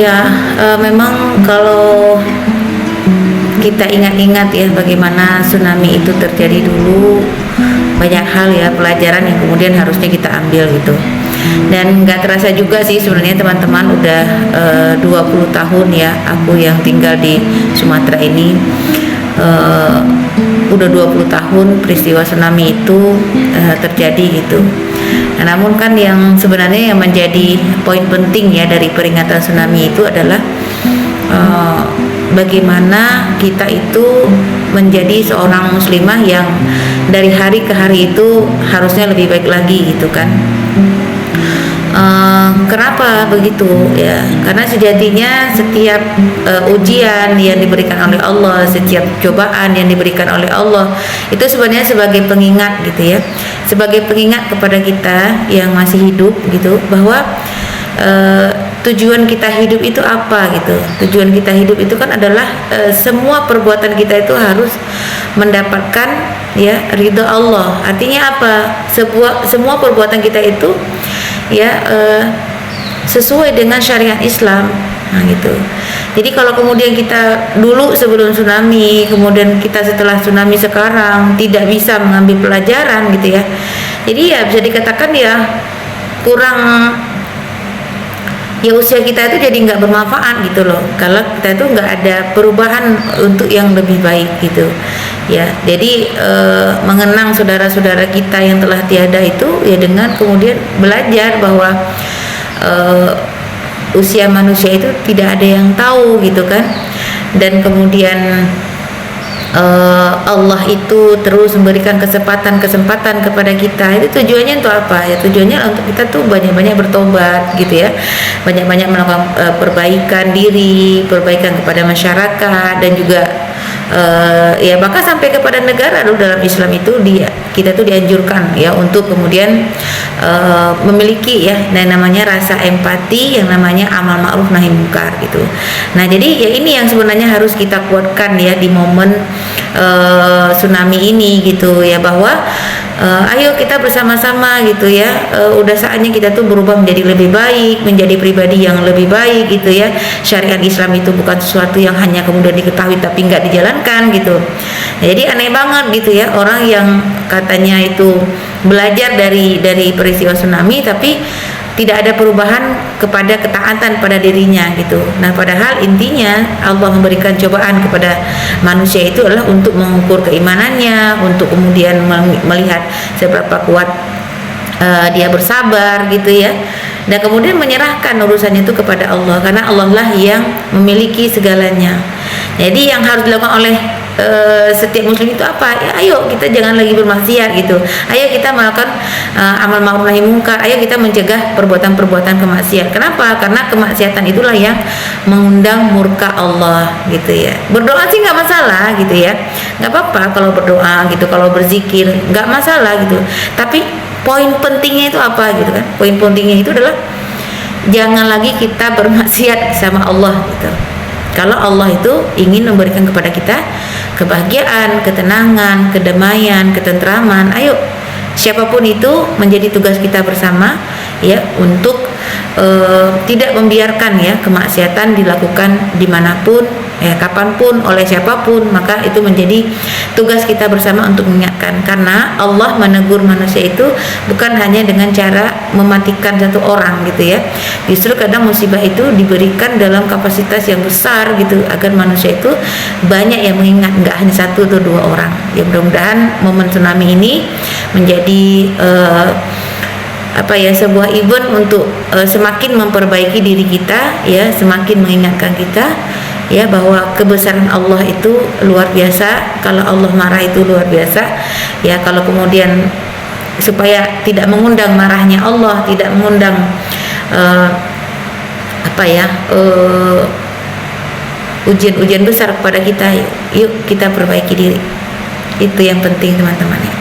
Ya, memang kalau kita ingat-ingat ya bagaimana tsunami itu terjadi dulu, banyak hal ya pelajaran yang kemudian harusnya kita ambil gitu. Dan nggak terasa juga sih sebenarnya teman-teman, udah 20 tahun ya aku yang tinggal di Sumatera ini. Udah 20 tahun peristiwa tsunami itu terjadi gitu. Nah, namun kan yang sebenarnya yang menjadi poin penting ya dari peringatan tsunami itu adalah bagaimana kita itu menjadi seorang muslimah yang dari hari ke hari itu harusnya lebih baik lagi gitu kan. Kenapa begitu ya? Karena sejatinya setiap ujian yang diberikan oleh Allah, setiap cobaan yang diberikan oleh Allah itu sebenarnya sebagai pengingat gitu ya, sebagai pengingat kepada kita yang masih hidup gitu, bahwa tujuan kita hidup itu apa gitu. Tujuan kita hidup itu kan adalah semua perbuatan kita itu harus mendapatkan ya ridha Allah. Artinya apa? Semua perbuatan kita itu ya sesuai dengan syariat Islam. Nah gitu. Jadi kalau kemudian kita dulu sebelum tsunami, kemudian kita setelah tsunami sekarang tidak bisa mengambil pelajaran gitu ya, jadi ya bisa dikatakan ya kurang, ya usia kita itu jadi nggak bermanfaat gitu loh, kalau kita itu nggak ada perubahan untuk yang lebih baik gitu ya. Jadi mengenang saudara-saudara kita yang telah tiada itu ya dengan kemudian belajar bahwa usia manusia itu tidak ada yang tahu gitu kan. Dan kemudian Allah itu terus memberikan kesempatan kepada kita. Itu tujuannya untuk apa ya? Tujuannya untuk kita tuh banyak-banyak bertobat gitu ya, banyak-banyak melakukan perbaikan diri, perbaikan kepada masyarakat, dan juga ya bahkan sampai kepada negara. Dulu dalam Islam itu kita tuh dianjurkan ya untuk kemudian memiliki ya yang namanya rasa empati, yang namanya amal ma'ruf nahi munkar gitu. Nah jadi ya ini yang sebenarnya harus kita kuatkan ya di momen tsunami ini gitu ya, bahwa ayo kita bersama-sama gitu ya, udah saatnya kita tuh berubah menjadi lebih baik, menjadi pribadi yang lebih baik gitu ya. Syariat Islam itu bukan sesuatu yang hanya kemudian diketahui tapi nggak dijalankan gitu. Jadi aneh banget gitu ya orang yang katanya itu belajar dari peristiwa tsunami tapi tidak ada perubahan kepada ketaatan pada dirinya gitu. Nah padahal intinya Allah memberikan cobaan kepada manusia itu adalah untuk mengukur keimanannya, untuk kemudian melihat seberapa kuat dia bersabar gitu ya, dan kemudian menyerahkan urusannya itu kepada Allah, karena Allah lah yang memiliki segalanya. Jadi yang harus dilakukan oleh setiap muslim itu apa? Ya ayo kita jangan lagi bermaksiat gitu. Ayo kita melakukan amal ma'ruf nahi munkar. Ayo kita mencegah perbuatan-perbuatan kemaksiatan. Kenapa? Karena kemaksiatan itulah yang mengundang murka Allah gitu ya. Berdoa sih nggak masalah gitu ya, nggak apa-apa kalau berdoa gitu, kalau berzikir nggak masalah gitu. Tapi poin pentingnya itu apa gitu kan? Poin pentingnya itu adalah jangan lagi kita bermaksiat sama Allah gitu. Kalau Allah itu ingin memberikan kepada kita kebahagiaan, ketenangan, kedamaian, ketentraman, ayo siapapun itu menjadi tugas kita bersama ya untuk tidak membiarkan ya kemaksiatan dilakukan dimanapun ya, kapanpun, oleh siapapun. Maka itu menjadi tugas kita bersama untuk mengingatkan, karena Allah menegur manusia itu bukan hanya dengan cara mematikan satu orang gitu ya. Justru kadang musibah itu diberikan dalam kapasitas yang besar gitu, agar manusia itu banyak yang mengingat, nggak hanya satu atau dua orang. Ya mudah-mudahan momen tsunami ini menjadi sebuah event untuk semakin memperbaiki diri kita ya, semakin mengingatkan kita ya bahwa kebesaran Allah itu luar biasa. Kalau Allah marah itu luar biasa ya. Kalau kemudian supaya tidak mengundang marahnya Allah, tidak mengundang ujian-ujian besar kepada kita, yuk kita perbaiki diri. Itu yang penting teman-teman ya.